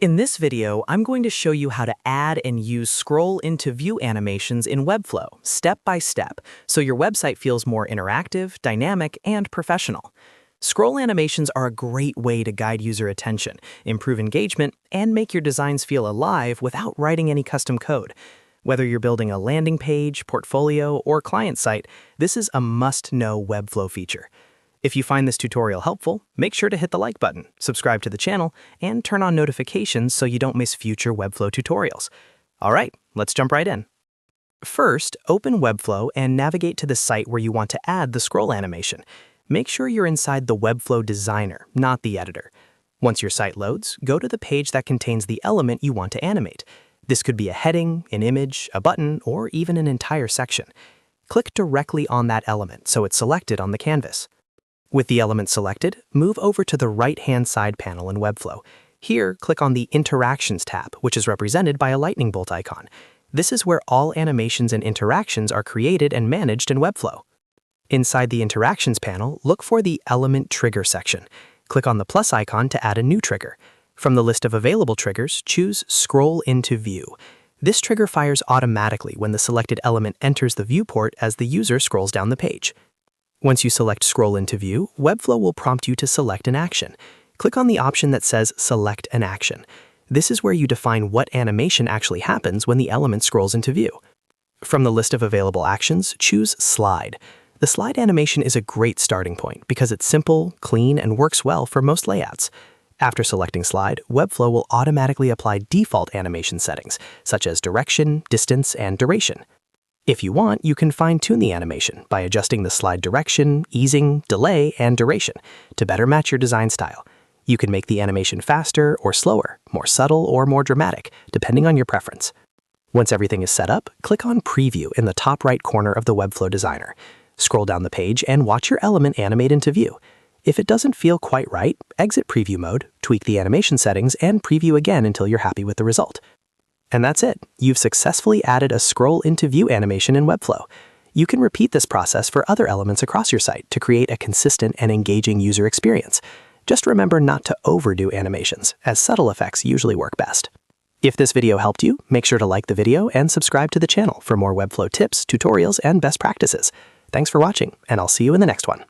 In this video, I'm going to show you how to add and use scroll into view animations in Webflow, step by step, so your website feels more interactive, dynamic, and professional. Scroll animations are a great way to guide user attention, improve engagement, and make your designs feel alive without writing any custom code. Whether you're building a landing page, portfolio, or client site, this is a must-know Webflow feature. If you find this tutorial helpful, make sure to hit the like button, subscribe to the channel, and turn on notifications so you don't miss future Webflow tutorials. All right, let's jump right in. First, open Webflow and navigate to the site where you want to add the scroll animation. Make sure you're inside the Webflow designer, not the editor. Once your site loads, go to the page that contains the element you want to animate. This could be a heading, an image, a button, or even an entire section. Click directly on that element so it's selected on the canvas. With the element selected, move over to the right-hand side panel in Webflow. Here, click on the Interactions tab, which is represented by a lightning bolt icon. This is where all animations and interactions are created and managed in Webflow. Inside the Interactions panel, look for the Element Trigger section. Click on the plus icon to add a new trigger. From the list of available triggers, choose Scroll into View. This trigger fires automatically when the selected element enters the viewport as the user scrolls down the page. Once you select Scroll into View, Webflow will prompt you to select an action. Click on the option that says Select an Action. This is where you define what animation actually happens when the element scrolls into view. From the list of available actions, choose Slide. The slide animation is a great starting point because it's simple, clean, and works well for most layouts. After selecting Slide, Webflow will automatically apply default animation settings, such as direction, distance, and duration. If you want, you can fine-tune the animation by adjusting the slide direction, easing, delay, and duration to better match your design style. You can make the animation faster or slower, more subtle or more dramatic, depending on your preference. Once everything is set up, click on Preview in the top right corner of the Webflow designer. Scroll down the page and watch your element animate into view. If it doesn't feel quite right, exit preview mode, tweak the animation settings, and preview again until you're happy with the result. And that's it. You've successfully added a scroll into view animation in Webflow. You can repeat this process for other elements across your site to create a consistent and engaging user experience. Just remember not to overdo animations, as subtle effects usually work best. If this video helped you, make sure to like the video and subscribe to the channel for more Webflow tips, tutorials, and best practices. Thanks for watching, and I'll see you in the next one.